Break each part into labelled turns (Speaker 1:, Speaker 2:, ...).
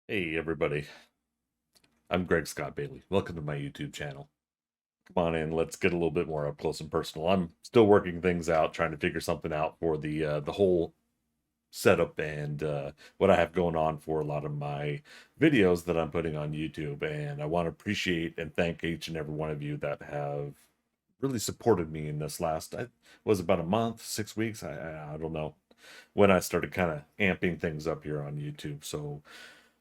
Speaker 1: Hey everybody, I'm Greg Scott Bailey. Welcome to my YouTube channel. Come on in, let's get a little bit more up close and personal. I'm still working things out, trying to figure something out for the whole setup and what I have going on for a lot of my videos that I'm putting on YouTube. And I want to appreciate and thank each and every one of you that have really supported me in this last, I was about a month, 6 weeks. I don't know when I started kind of amping things up here on YouTube. So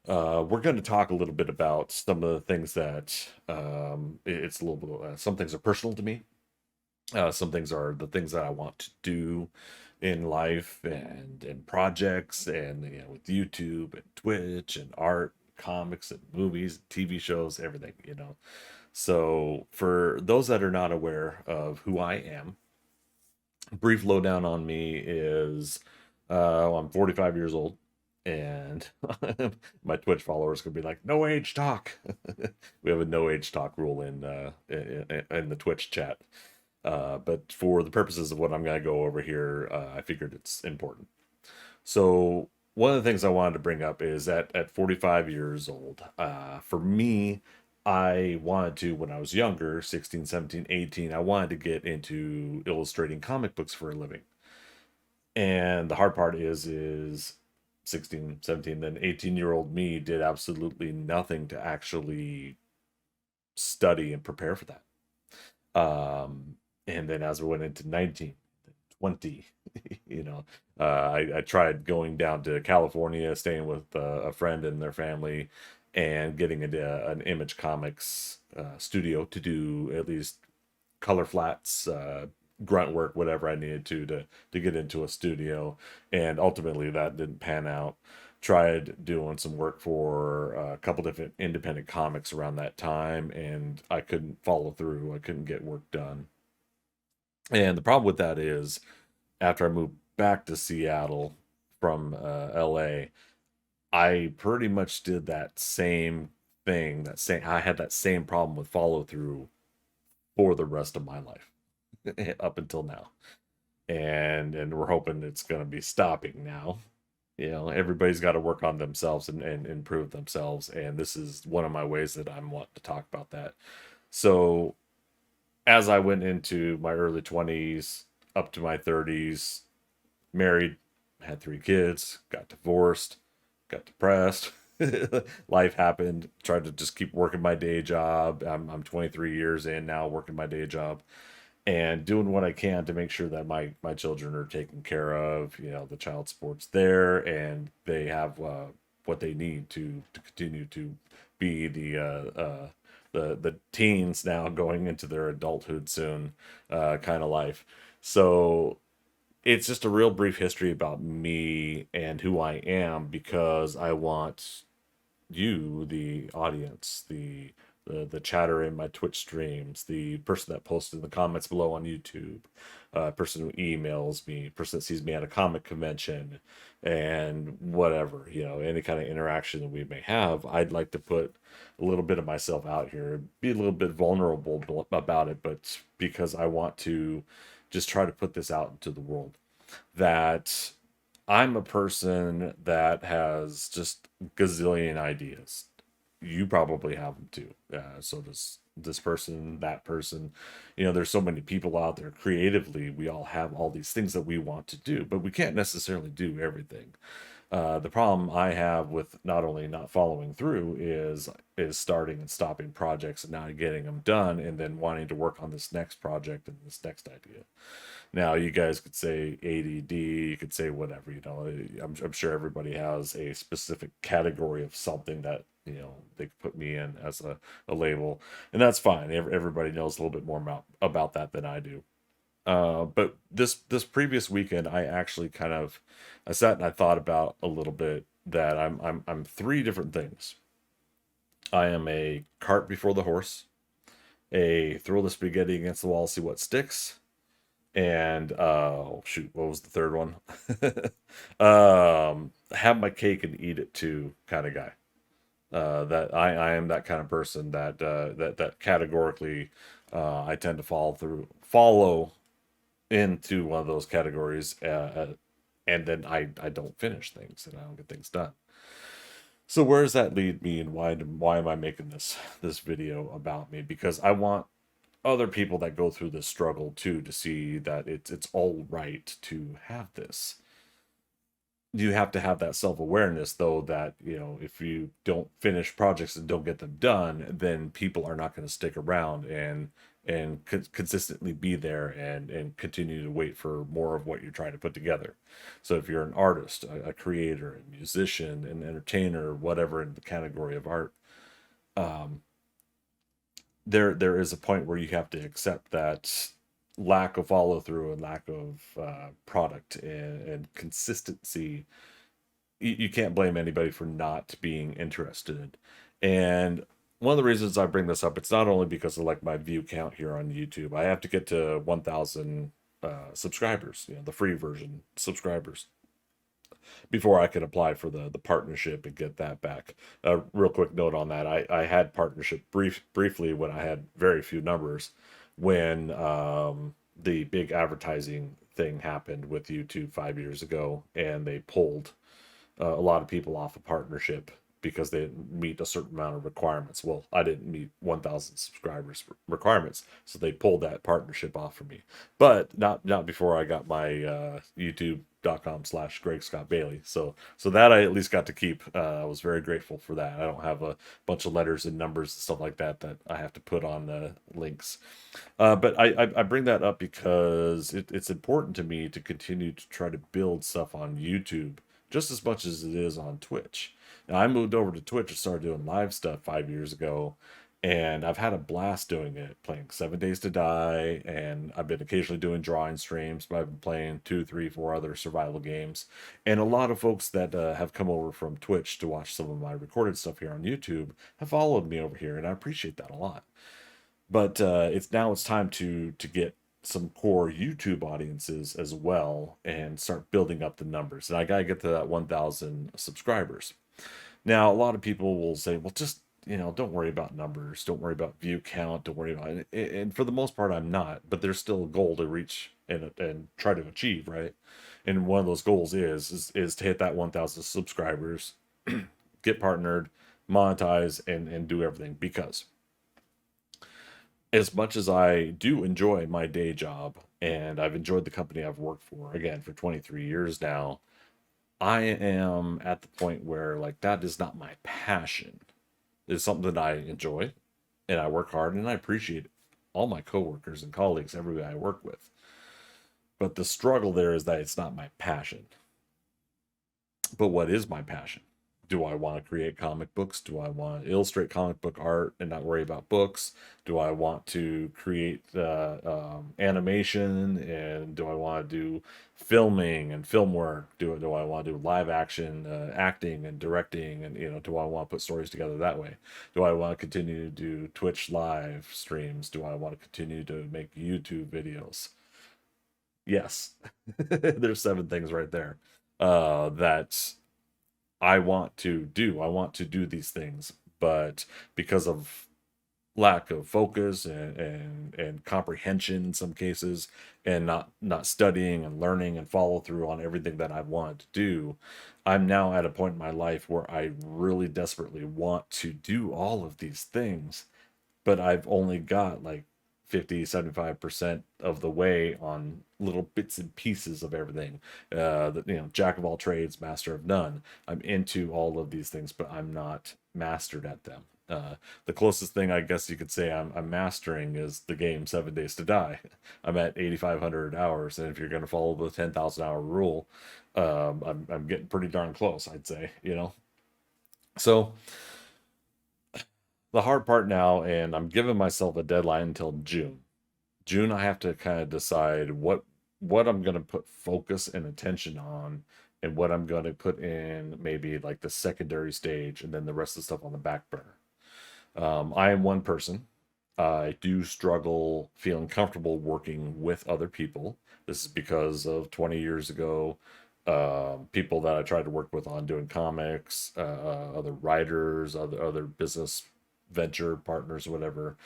Speaker 1: we're going to talk a little bit about some of the things that it's a little bit. Some things are personal to me. Some things are the things that I want to do in life and projects and with YouTube and Twitch and art, comics and movies, TV shows, everything. So for those that are not aware of who I am, brief lowdown on me is I'm 45 years old, and my Twitch followers could be like, "No age talk." We have a no age talk rule in the Twitch chat. But for the purposes of what I'm going to go over here, I figured it's important. So one of the things I wanted to bring up is that at 45 years old, for me, I wanted to, when I was younger, 16, 17, 18, I wanted to get into illustrating comic books for a living. And the hard part is 16, 17, then 18-year-old me did absolutely nothing to actually study and prepare for that. And then as we went into 19, 20, you know, I tried going down to California, staying with a friend and their family, and getting into an Image Comics studio to do at least color flats, grunt work, whatever I needed to get into a studio. And ultimately, that didn't pan out. Tried doing some work for a couple different independent comics around that time, and I couldn't follow through. I couldn't get work done. And the problem with that is, after I moved back to Seattle from LA, I pretty much did that same thing. I had that same problem with follow through for the rest of my life up until now. And we're hoping it's going to be stopping now. Everybody's got to work on themselves and improve themselves, and this is one of my ways that I'm wanting to talk about that. So as I went into my early 20s up to my 30s, married, had 3 kids, got divorced, got depressed. Life happened. Tried to just keep working my day job. I'm 23 years in now, working my day job and doing what I can to make sure that my children are taken care of. The child support's there, and they have what they need to continue to be the teens now going into their adulthood soon, kind of life. So it's just a real brief history about me and who I am, because I want you, the audience, the chatter in my Twitch streams, the person that posts in the comments below on YouTube, person who emails me, person that sees me at a comic convention, and whatever, any kind of interaction that we may have. I'd like to put a little bit of myself out here, be a little bit vulnerable about it, but because I want to just try to put this out into the world, that I'm a person that has just gazillion ideas. You probably have them too. So does this person, that person. There's so many people out there creatively. We all have all these things that we want to do, but we can't necessarily do everything. The problem I have with not only not following through is starting and stopping projects and not getting them done, and then wanting to work on this next project and this next idea. Now, you guys could say ADD, you could say whatever, I'm sure everybody has a specific category of something that, they could put me in as a label, and that's fine. Everybody knows a little bit more about that than I do. But this previous weekend, I sat and I thought about a little bit that I'm three different things. I am a cart before the horse, a throw the spaghetti against the wall, see what sticks, and oh shoot, what was the third one? Have my cake and eat it too kind of guy. That I am that kind of person that categorically, I tend to follow into one of those categories, and then I don't finish things and I don't get things done. So where does that lead me, and why am I making this video about me? Because I want other people that go through this struggle too to see that it's all right to have this. You have to have that self-awareness though, that if you don't finish projects and don't get them done, then people are not going to stick around and consistently be there and continue to wait for more of what you're trying to put together. So if you're an artist, a creator, a musician, an entertainer, whatever in the category of art, um, there is a point where you have to accept that lack of follow through and lack of product and consistency. You can't blame anybody for not being interested. And one of the reasons I bring this up, it's not only because of like my view count here on YouTube. I have to get to 1,000 subscribers, the free version subscribers, before I could apply for the partnership and get that back. Real quick note on that: I had partnership briefly when I had very few numbers, when the big advertising thing happened with YouTube 5 years ago, and they pulled a lot of people off a partnership because they didn't meet a certain amount of requirements. Well, I didn't meet 1,000 subscribers requirements, so they pulled that partnership off for me. But not before I got my youtube.com/Greg Scott Bailey. So that I at least got to keep. I was very grateful for that. I don't have a bunch of letters and numbers and stuff like that that I have to put on the links. But I bring that up because it's important to me to continue to try to build stuff on YouTube just as much as it is on Twitch. Now, I moved over to Twitch and started doing live stuff 5 years ago, and I've had a blast doing it, playing 7 Days to Die, and I've been occasionally doing drawing streams, but I've been playing two, three, four other survival games. And a lot of folks that have come over from Twitch to watch some of my recorded stuff here on YouTube have followed me over here, and I appreciate that a lot. But it's time to get some core YouTube audiences as well and start building up the numbers. And I gotta get to that 1,000 subscribers. Now, a lot of people will say, well, just don't worry about numbers, don't worry about view count, don't worry about it. And for the most part, I'm not. But there's still a goal to reach and try to achieve, right? And one of those goals is to hit that 1,000 subscribers, get partnered, monetize, and do everything. Because as much as I do enjoy my day job, and I've enjoyed the company I've worked for again for 23 years now, I am at the point where like that is not my passion. It's something that I enjoy and I work hard and I appreciate all my coworkers and colleagues, everybody I work with. But the struggle there is that it's not my passion. But what is my passion? Do I want to create comic books? Do I want to illustrate comic book art and not worry about books? Do I want to create animation, and do I want to do filming and film work? Do I want to do live action acting and directing? And do I want to put stories together that way? Do I want to continue to do Twitch live streams? Do I want to continue to make YouTube videos? Yes, there's 7 things right there that I want to do. I want to do these things, but because of lack of focus and comprehension in some cases, and not studying and learning and follow through on everything that I wanted to do, I'm now at a point in my life where I really desperately want to do all of these things, but I've only got like 50-75% of the way on little bits and pieces of everything. Jack of all trades, master of none. I'm into all of these things, but I'm not mastered at them. The closest thing I guess you could say I'm mastering is the game 7 Days to Die. I'm at 8,500 hours, and if you're going to follow the 10,000 hour rule, I'm getting pretty darn close, I'd say. So the hard part now, and I'm giving myself a deadline until June. June, I have to kind of decide what I'm going to put focus and attention on, and what I'm going to put in maybe like the secondary stage, and then the rest of the stuff on the back burner. I am one person. I do struggle feeling comfortable working with other people. This is because of 20 years ago, people that I tried to work with on doing comics, other writers, other business venture partners, whatever,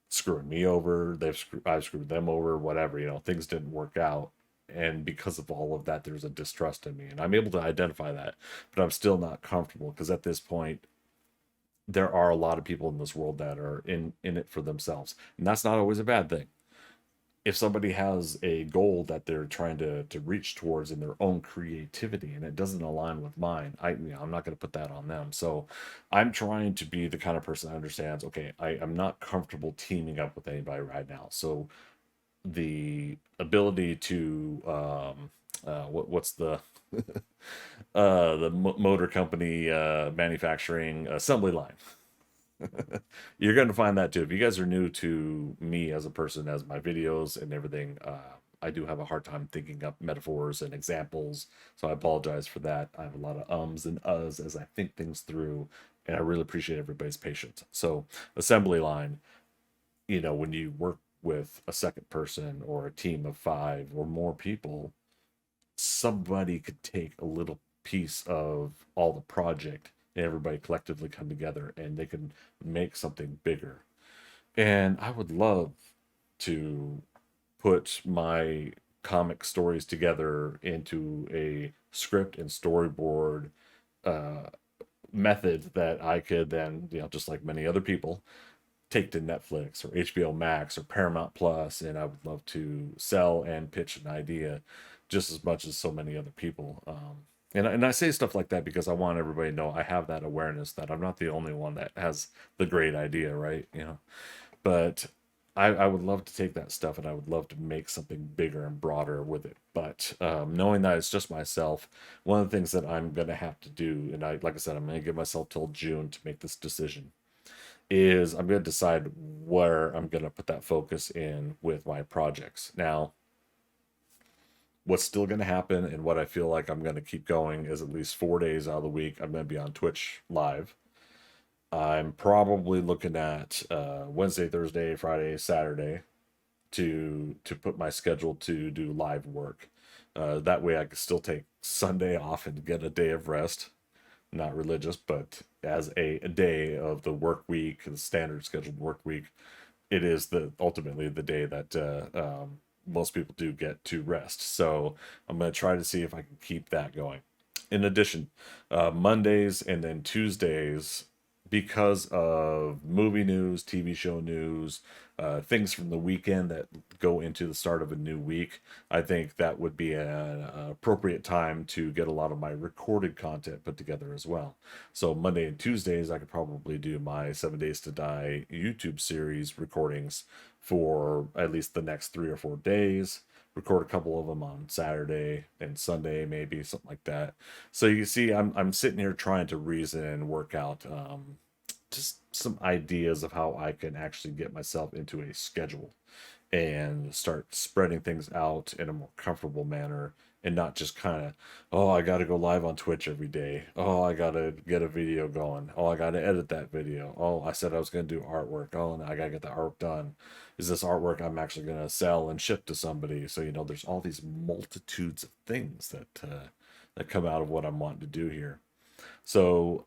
Speaker 1: screwing me over. I've screwed them over, whatever. Things didn't work out. and because of all of that, there's a distrust in me, and I'm able to identify that, but I'm still not comfortable because at this point there are a lot of people in this world that are in it for themselves, and that's not always a bad thing. If somebody has a goal that they're trying to reach towards in their own creativity and it doesn't align with mine, I'm not going to put that on them. So I'm trying to be the kind of person that understands, okay, I'm not comfortable teaming up with anybody right now. So the ability to what's the motor company manufacturing assembly line. You're going to find that too. If you guys are new to me as a person, as my videos and everything, I do have a hard time thinking up metaphors and examples. So I apologize for that. I have a lot of ums and uhs as I think things through, and I really appreciate everybody's patience. So, assembly line, when you work with a second person or a team of five or more people, somebody could take a little piece of all the project and everybody collectively come together and they can make something bigger. And I would love to put my comic stories together into a script and storyboard uh, method that I could then, just like many other people, take to Netflix or HBO Max or Paramount Plus, and I would love to sell and pitch an idea just as much as so many other people. And I say stuff like that because I want everybody to know I have that awareness that I'm not the only one that has the great idea, right? But I would love to take that stuff and I would love to make something bigger and broader with it. But knowing that it's just myself, one of the things that I'm gonna have to do, and like I said, I'm gonna give myself till June to make this decision, is I'm going to decide where I'm going to put that focus in with my projects. Now, what's still going to happen and what I feel like I'm going to keep going is at least 4 days out of the week, I'm going to be on Twitch live. I'm probably looking at Wednesday, Thursday, Friday, Saturday to put my schedule to do live work. That way I can still take Sunday off and get a day of rest, not religious, but as a day of the work week, the standard scheduled work week, it is the ultimately the day that most people do get to rest. So I'm going to try to see if I can keep that going. In addition, Mondays and then Tuesdays, because of movie news, TV show news, things from the weekend that go into the start of a new week, I think that would be an appropriate time to get a lot of my recorded content put together as well. So Monday and Tuesdays, I could probably do my 7 Days to Die YouTube series recordings for at least the next 3 or 4 days. Record a couple of them on Saturday and Sunday, maybe something like that. So you see, I'm sitting here trying to reason and work out just some ideas of how I can actually get myself into a schedule and start spreading things out in a more comfortable manner and not just kind of, oh, I got to go live on Twitch every day. Oh, I got to get a video going. Oh, I got to edit that video. Oh, I said I was going to do artwork. Oh, and I got to get the art done. Is this artwork I'm actually going to sell and ship to somebody? So, there's all these multitudes of things that come out of what I'm wanting to do here. So,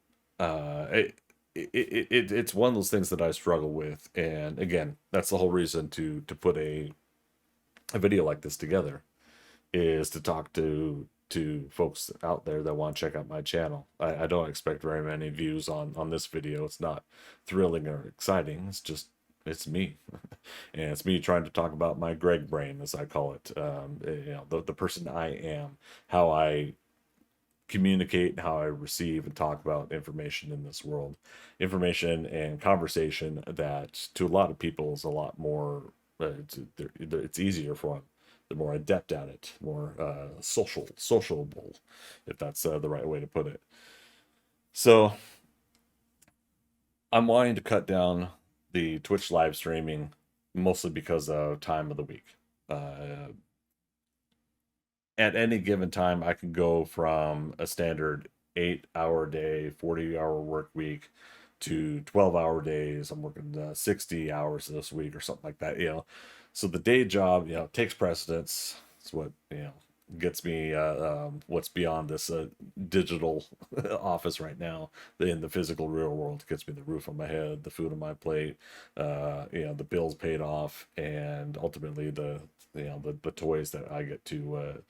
Speaker 1: it's one of those things that I struggle with, and again, that's the whole reason to put a video like this together, is to talk to folks out there that want to check out my channel. I don't expect very many views on this video. It's not thrilling or exciting. It's me, and it's me trying to talk about my Greg brain, as I call it. The person I am, how I communicate and how I receive and talk about information in this world. Information and conversation that to a lot of people is a lot more, it's easier for them. They're more adept at it, more sociable, if that's the right way to put it. So I'm wanting to cut down the Twitch live streaming mostly because of time of the week. At any given time, I can go from a standard 8 hour day, 40-hour work week to 12-hour days. I'm working 60 hours this week or something like that. So the day job, takes precedence. It's what, gets me what's beyond this digital office right now. In the physical real world, gets me the roof on my head, the food on my plate, the bills paid off, and ultimately the toys that I get to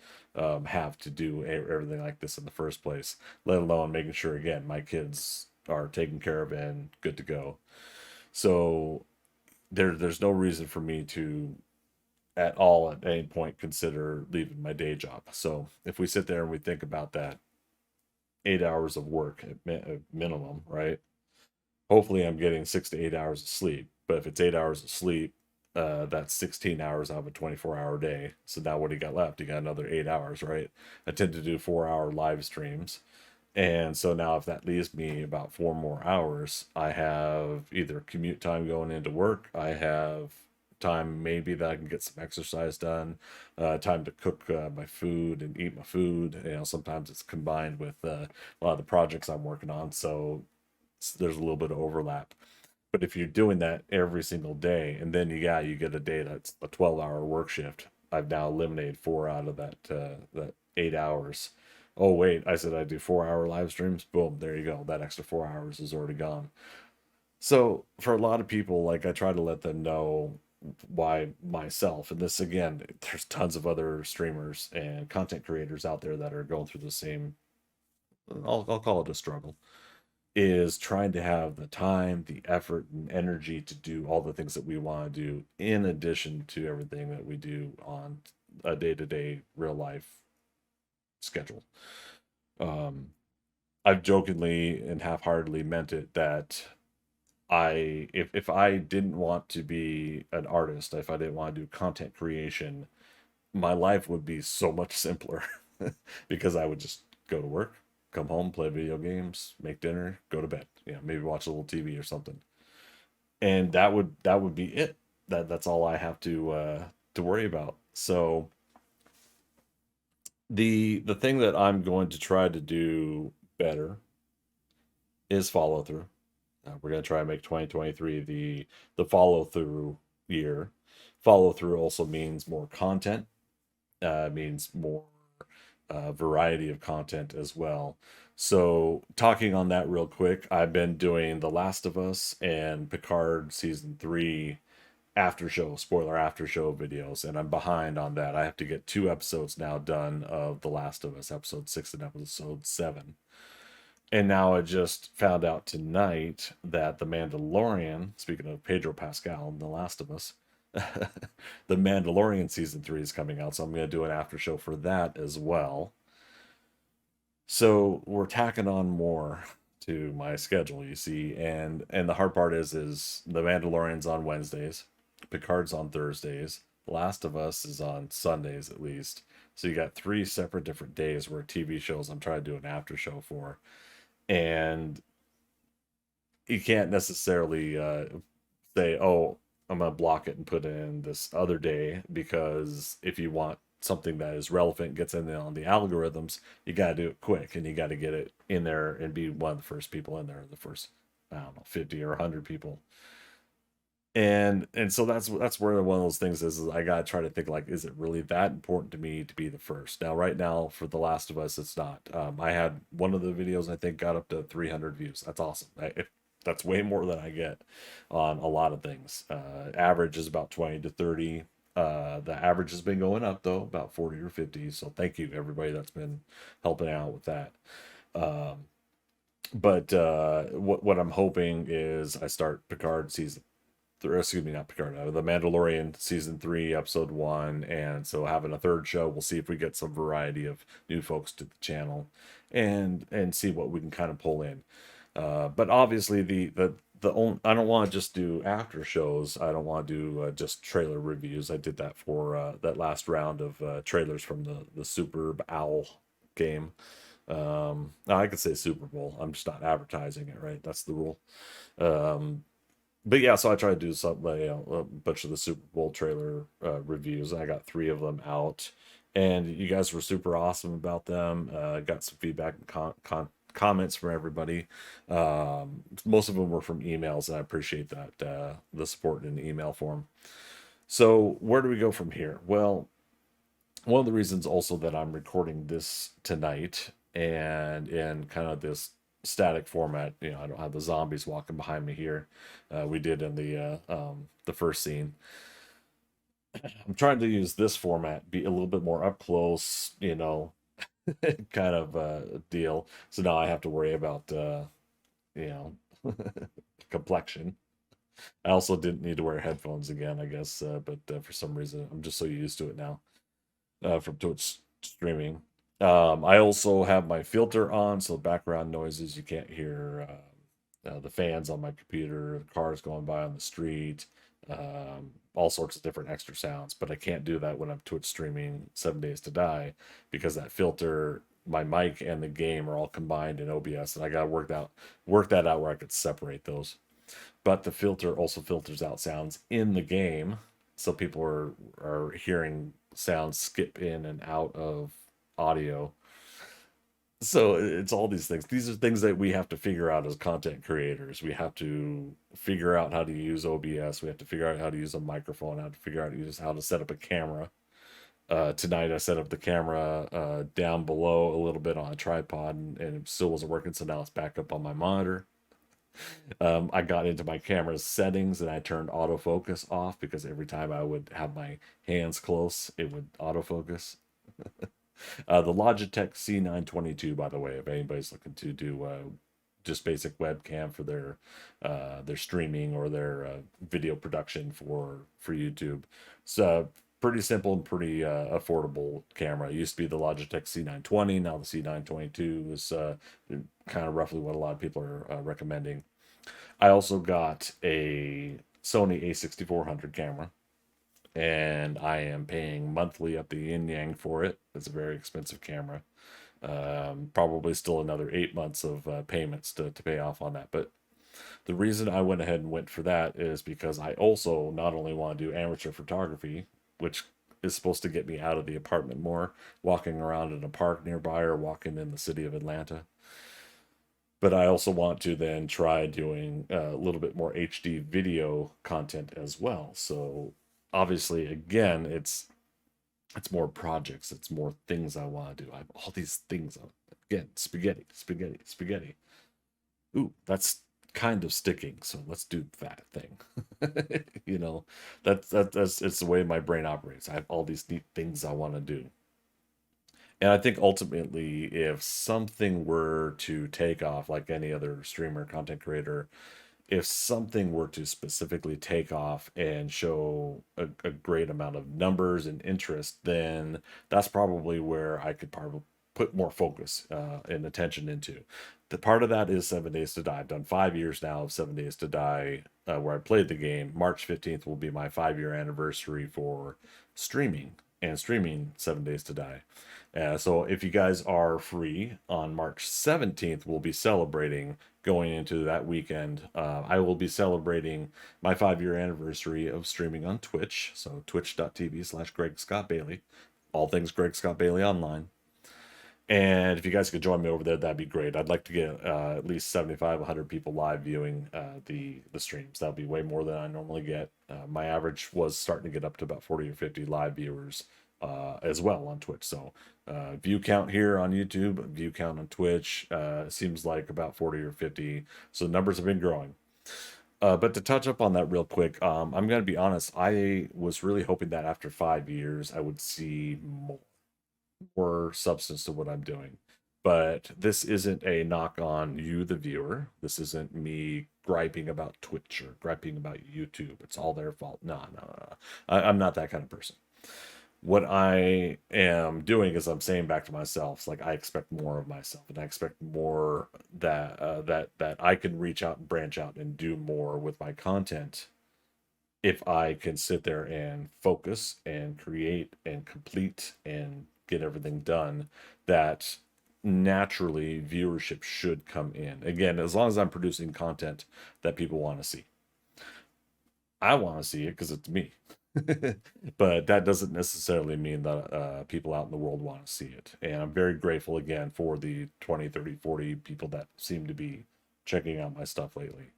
Speaker 1: have to do everything like this in the first place. Let alone making sure again my kids are taken care of and good to go. So there's no reason for me to at all at any point consider leaving my day job. So if we sit there and we think about that 8 hours of work at minimum, right? Hopefully I'm getting 6 to 8 hours of sleep. But if it's 8 hours of sleep, that's 16 hours out of a 24-hour day. So now what do you got left? You got another 8 hours, right? I tend to do 4 hour live streams. And so now, if that leaves me about 4 more hours, I have either commute time going into work, I have time maybe that I can get some exercise done, time to cook my food and eat my food. Sometimes it's combined with a lot of the projects I'm working on, so there's a little bit of overlap. But if you're doing that every single day, and then you get a day that's a 12-hour work shift, I've now eliminated 4 out of that 8 hours. Oh wait, I said I do 4 hour live streams. Boom, there you go. That extra 4 hours is already gone. So for a lot of people, like I try to let them know why myself, and this again, there's tons of other streamers and content creators out there that are going through the same. I'll call it a struggle is trying to have the time, the effort, and energy to do all the things that we want to do, in addition to everything that we do on a day to day real life schedule. Um, I've jokingly and half heartedly meant it that if I didn't want to be an artist, if I didn't want to do content creation, my life would be so much simpler because I would just go to work, come home, play video games, make dinner, go to bed. Maybe watch a little TV or something, and that would be it. That's all I have to worry about. So the thing that I'm going to try to do better is follow through. We're going to try and make 2023 the follow through year. Follow through also means more content, means more variety of content as well. So, talking on that real quick, I've been doing The Last of Us and Picard season three after show, spoiler after show videos, and I'm behind on that. I have to get 2 episodes now done of The Last of Us, episode 6 and episode 7. And now I just found out tonight that The Mandalorian, speaking of Pedro Pascal and The Last of Us, The Mandalorian season 3 is coming out, so I'm going to do an after show for that as well. So we're tacking on more to my schedule, you see, and the hard part is The Mandalorian's on Wednesdays, Picard's on Thursdays, Last of Us is on Sundays at least. So you got 3 separate different days where TV shows I'm trying to do an after show for, and you can't necessarily say, "Oh, I'm gonna block it and put it in this other day," because if you want something that is relevant, gets in there on the algorithms, you got to do it quick, and you got to get it in there and be one of the first people in there, the first, I don't know, 50 or 100 people. And so that's where one of those things is I gotta try to think like, is it really that important to me to be the first? Now, right now, for The Last of Us, it's not. I had one of the videos I think got up to 300 views. That's awesome. That's way more than I get on a lot of things. Average is about 20 to 30. The average has been going up though, about 40 or 50. So thank you everybody that's been helping out with that. Um, but what I'm hoping is I start Picard season excuse me, not Picard, The Mandalorian season 3, episode 1, and so having a third show, we'll see if we get some variety of new folks to the channel, and see what we can kind of pull in. But obviously, I don't want to just do after shows. I don't want to do just trailer reviews. I did that for that last round of trailers from the Super Owl game. I could say Super Bowl. I'm just not advertising it, right? That's the rule. Um, but yeah, so I try to do some, a bunch of the Super Bowl trailer reviews. I got 3 of them out, and you guys were super awesome about them. Got some feedback and comments from everybody. Most of them were from emails, and I appreciate that the support in email form. So where do we go from here? Well, one of the reasons also that I'm recording this tonight and in kind of this static format, I don't have the zombies walking behind me here. We did in the first scene. I'm trying to use this format, be a little bit more up close, kind of deal. So now I have to worry about you know complexion. I also didn't need to wear headphones again, I guess, but for some reason I'm just so used to it now from Twitch streaming. I also have my filter on, so background noises you can't hear the fans on my computer, the cars going by on the street, all sorts of different extra sounds. But I can't do that when I'm Twitch streaming 7 Days to Die because that filter, my mic and the game are all combined in OBS, and I gotta work that out where I could separate those. But the filter also filters out sounds in the game, so people are hearing sounds skip in and out of audio. So it's all these things. These are things that we have to figure out as content creators. We have to figure out how to use OBS. We have to figure out how to use a microphone, how to figure out how to set up a camera. Tonight I set up the camera down below a little bit on a tripod, and it still wasn't working, so now it's back up on my monitor. I got into my camera's settings and I turned autofocus off because every time I would have my hands close, it would autofocus. The Logitech C922, by the way, if anybody's looking to do just basic webcam for their streaming or their video production for YouTube. It's pretty simple and pretty affordable camera. It used to be the Logitech C920, now the C922 is kind of roughly what a lot of people are recommending. I also got a Sony A6400 camera, and I am paying monthly at the yin yang for it. It's a very expensive camera. Probably still another 8 months of payments to pay off on that. But the reason I went ahead and went for that is because I also not only want to do amateur photography, which is supposed to get me out of the apartment more, walking around in a park nearby or walking in the city of Atlanta, but I also want to then try doing a little bit more HD video content as well. So obviously, again, it's more projects, it's more things I want to do. I have all these things. Again, spaghetti, spaghetti, spaghetti. Ooh, that's kind of sticking. So let's do that thing. you know, that's it's the way my brain operates. I have all these neat things I want to do. And I think ultimately, if something were to take off like any other streamer, content creator, if something were to specifically take off and show a great amount of numbers and interest, then that's probably where I could probably put more focus and attention into. The part of that is 7 Days to Die. I've done 5 years now of 7 Days to Die, where I played the game. March 15th will be my 5 year anniversary for streaming and streaming 7 Days to Die. So if you guys are free on March 17th, we'll be celebrating going into that weekend. I will be celebrating my 5 year anniversary of streaming on Twitch. So twitch.tv/Greg Scott Bailey. All things Greg Scott Bailey online. And if you guys could join me over there, that'd be great. I'd like to get at least 75, 100 people live viewing the streams. That'll be way more than I normally get. My average was starting to get up to about 40 or 50 live viewers as well on Twitch. So view count here on YouTube, view count on Twitch seems like about 40 or 50. So numbers have been growing. But to touch up on that real quick, I'm going to be honest. I was really hoping that after 5 years, I would see more substance to what I'm doing. But this isn't a knock on you, the viewer. This isn't me griping about Twitch or griping about YouTube. It's all their fault. No, no, no, no. I'm not that kind of person. What I am doing is I'm saying back to myself, it's like I expect more of myself, and I expect more that I can reach out and branch out and do more with my content if I can sit there and focus and create and complete and get everything done, that naturally viewership should come in. Again, as long as I'm producing content that people want to see. I want to see it because it's me. But that doesn't necessarily mean that people out in the world want to see it. And I'm very grateful again for the 20, 30, 40 people that seem to be checking out my stuff lately.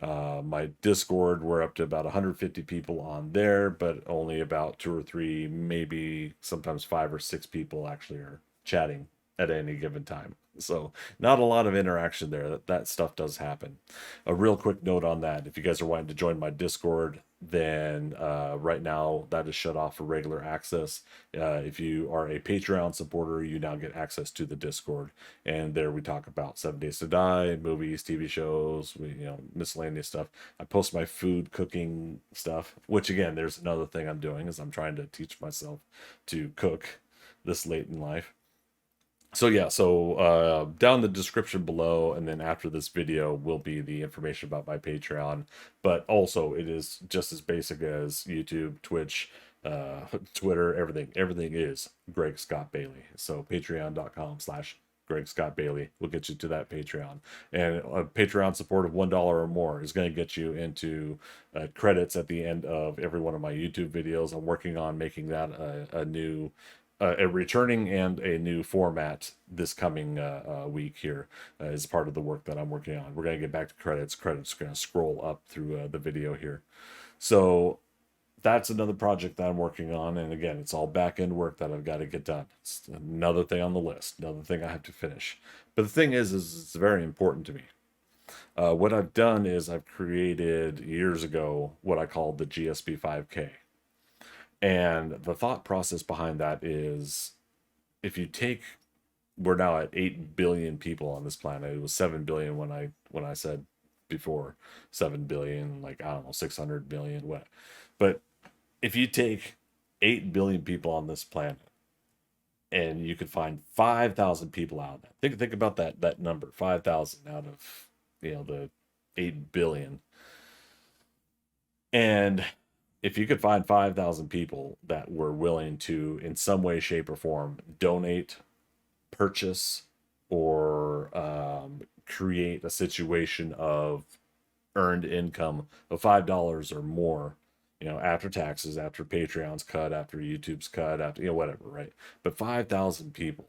Speaker 1: My Discord, we're up to about 150 people on there, but only about two or three, maybe sometimes five or six people actually are chatting at any given time. So not a lot of interaction there. That stuff does happen. A real quick note on that: if you guys are wanting to join my Discord, then right now that is shut off for regular access. If you are a Patreon supporter, you now get access to the Discord, and there we talk about 7 Days to Die, movies, TV shows, miscellaneous stuff. I post my food cooking stuff, which again, there's another thing I'm doing is I'm trying to teach myself to cook this late in life. So yeah, so down the description below, and then after this video will be the information about my Patreon. But also, it is just as basic as YouTube, Twitch, Twitter, everything. Everything is Greg Scott Bailey. So patreon.com/. Greg Scott Bailey will get you to that Patreon, and a Patreon support of $1 or more is going to get you into credits at the end of every one of my YouTube videos. I'm working on making that a new a returning and a new format this coming week here is part of the work that I'm working on. We're going to get back to credits. Credits are going to scroll up through the video here. So that's another project that I'm working on. And again, it's all back end work that I've got to get done. It's another thing on the list, another thing I have to finish. But the thing is it's very important to me. What I've done is I've created years ago what I call the GSP 5K. And the thought process behind that is if you take we're now at 8 billion people on this planet. It was 7 billion when I said before 7 billion, like I don't know, 600 million, what. But if you take 8 billion people on this planet and you could find 5,000 people out there. Think about that number, 5,000 out of, the 8 billion. And if you could find 5,000 people that were willing to, in some way, shape, or form, donate, purchase, or create a situation of earned income of $5 or more, after taxes, after Patreon's cut, after YouTube's cut, after, whatever, right? But 5,000 people,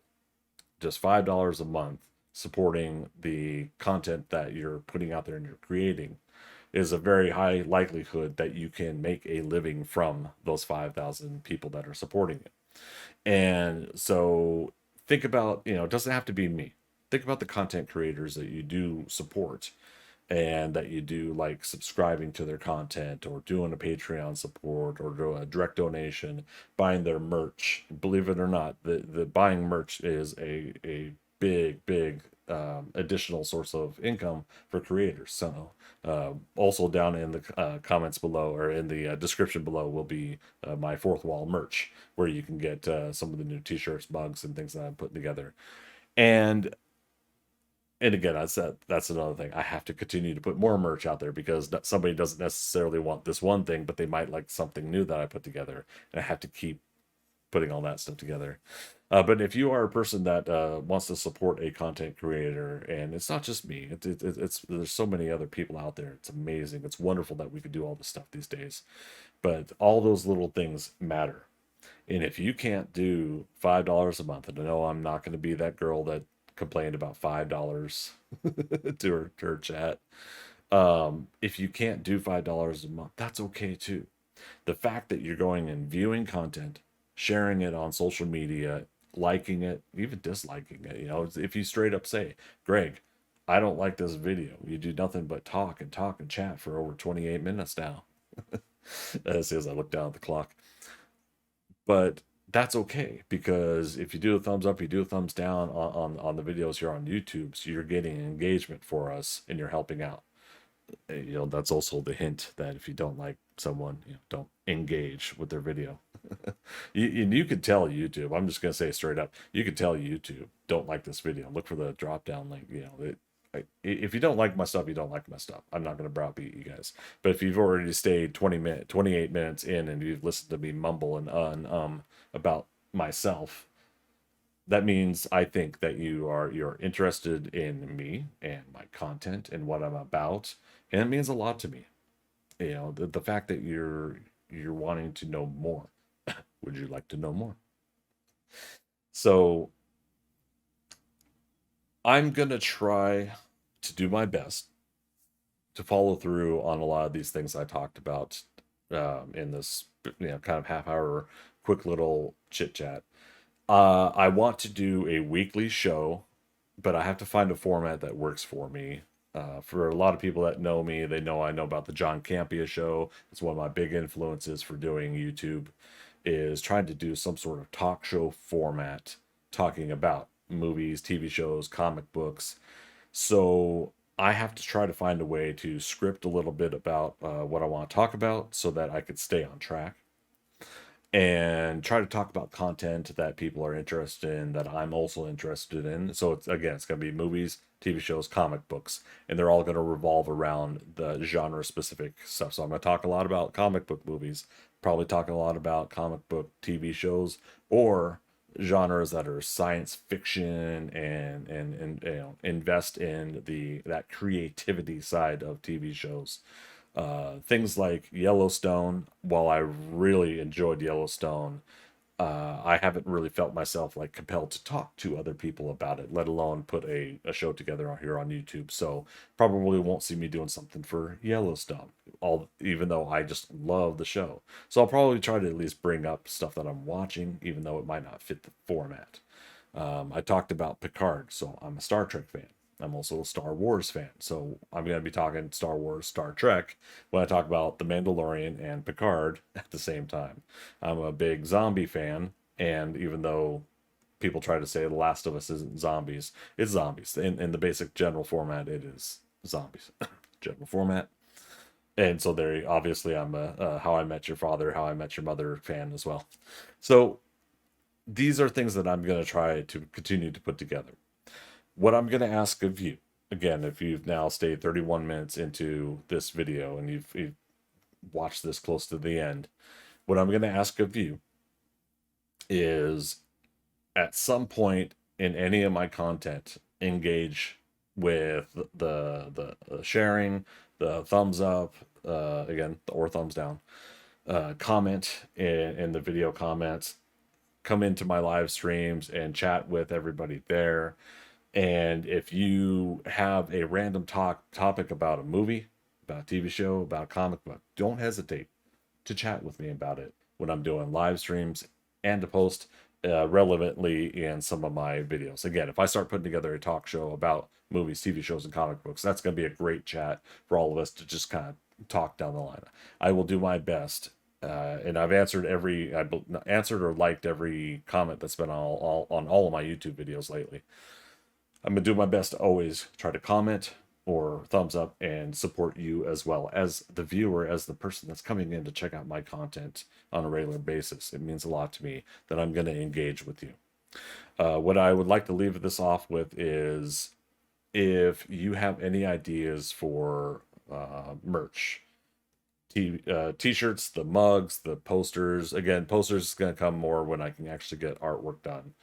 Speaker 1: just $5 a month, supporting the content that you're putting out there and you're creating is a very high likelihood that you can make a living from those 5,000 people that are supporting it. And so think about, it doesn't have to be me. Think about the content creators that you do support and that you do like subscribing to their content or doing a Patreon support or do a direct donation, buying their merch. Believe it or not, the buying merch is a big additional source of income for creators. So also down in the comments below or in the description below will be my fourth wall merch where you can get some of the new t-shirts, mugs, and things that I'm putting together. And again, that's another thing. I have to continue to put more merch out there because somebody doesn't necessarily want this one thing, but they might like something new that I put together, and I have to keep putting all that stuff together. But if you are a person that wants to support a content creator, and it's not just me, it's there's so many other people out there. It's amazing. It's wonderful that we can do all this stuff these days, but all those little things matter. And if you can't do $5 a month, and I know I'm not going to be that girl that complained about $5 to her chat. If you can't do $5 a month, that's okay too. The fact that you're going and viewing content, sharing it on social media, liking it, even disliking it, if you straight up say, Greg, I don't like this video. You do nothing but talk and talk and chat for over 28 minutes now. As I look down at the clock. But that's okay because if you do a thumbs up, you do a thumbs down on the videos here on YouTube, so you're getting engagement for us and you're helping out. That's also the hint that if you don't like someone, don't engage with their video. You could tell YouTube, I'm just going to say straight up, you could tell YouTube, don't like this video. Look for the drop down link. If you don't like my stuff, you don't like my stuff. I'm not going to browbeat you guys. But if you've already stayed 28 minutes in and you've listened to me mumble and about myself, that means I think that you're interested in me and my content and what I'm about, and it means a lot to me. The fact that you're wanting to know more. Would you like to know more? So I'm gonna try to do my best to follow through on a lot of these things I talked about in this, kind of half hour quick little chit chat. I want to do a weekly show, but I have to find a format that works for me. For a lot of people that know me, they know I know about the John Campea show. It's one of my big influences for doing YouTube, is trying to do some sort of talk show format talking about movies, TV shows, comic books. So I have to try to find a way to script a little bit about what I want to talk about so that I could stay on track and try to talk about content that people are interested in, that I'm also interested in. So it's, again, it's going to be movies, TV shows, comic books, and they're all going to revolve around the genre specific stuff. So I'm going to talk a lot about comic book movies, probably talking a lot about comic book TV shows, or genres that are science fiction and invest in the that creativity side of TV shows. Things like Yellowstone, while I really enjoyed Yellowstone, I haven't really felt myself like compelled to talk to other people about it, let alone put a show together on here on YouTube. So probably won't see me doing something for Yellowstone, all even though I just love the show. So I'll probably try to at least bring up stuff that I'm watching, even though it might not fit the format. I talked about Picard, so I'm a Star Trek fan. I'm also a Star Wars fan, so I'm going to be talking Star Wars, Star Trek when I talk about The Mandalorian and Picard at the same time. I'm a big zombie fan, and even though people try to say The Last of Us isn't zombies, it's zombies. In the basic general format, it is zombies. General format. And so there, obviously, I'm a How I Met Your Father, How I Met Your Mother fan as well. So these are things that I'm going to try to continue to put together. What I'm going to ask of you, again, if you've now stayed 31 minutes into this video and you've watched this close to the end, what I'm going to ask of you is, at some point in any of my content, engage with the sharing, the thumbs up, again, or thumbs down, comment in the video comments, come into my live streams and chat with everybody there. And if you have a random topic about a movie, about a TV show, about a comic book, don't hesitate to chat with me about it when I'm doing live streams, and to post relevantly in some of my videos. Again, if I start putting together a talk show about movies, TV shows, and comic books, that's going to be a great chat for all of us to just kind of talk down the line. I will do my best. And I've answered answered or liked every comment that's been on all of my YouTube videos lately. I'm going to do my best to always try to comment or thumbs up and support you as well as the viewer, as the person that's coming in to check out my content on a regular basis. It means a lot to me that I'm going to engage with you. What I would like to leave this off with is, if you have any ideas for merch, t-shirts, the mugs, the posters. Again, posters is going to come more when I can actually get artwork done.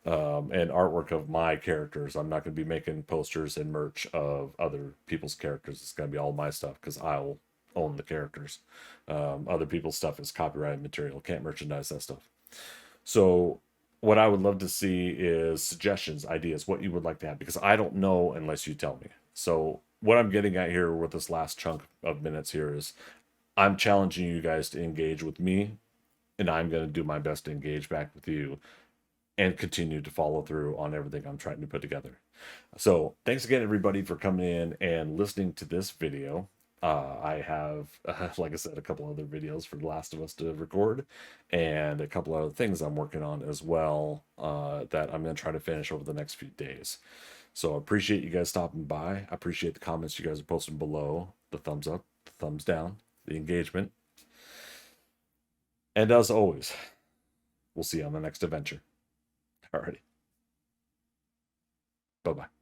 Speaker 1: And artwork of my characters. I'm not going to be making posters and merch of other people's characters. It's going to be all my stuff because I'll own the characters. Other people's stuff is copyrighted material. Can't merchandise that stuff. So what I would love to see is suggestions, ideas, what you would like to have, because I don't know unless you tell me. So what I'm getting at here with this last chunk of minutes here is, I'm challenging you guys to engage with me, and I'm going to do my best to engage back with you and continue to follow through on everything I'm trying to put together. So thanks again, everybody, for coming in and listening to this video. I have, like I said, a couple other videos for The Last of Us to record, and a couple other things I'm working on as well, that I'm going to try to finish over the next few days. So I appreciate you guys stopping by. I appreciate the comments you guys are posting below, the thumbs up, the thumbs down, the engagement. And as always, we'll see you on the next adventure. Alrighty. Bye-bye.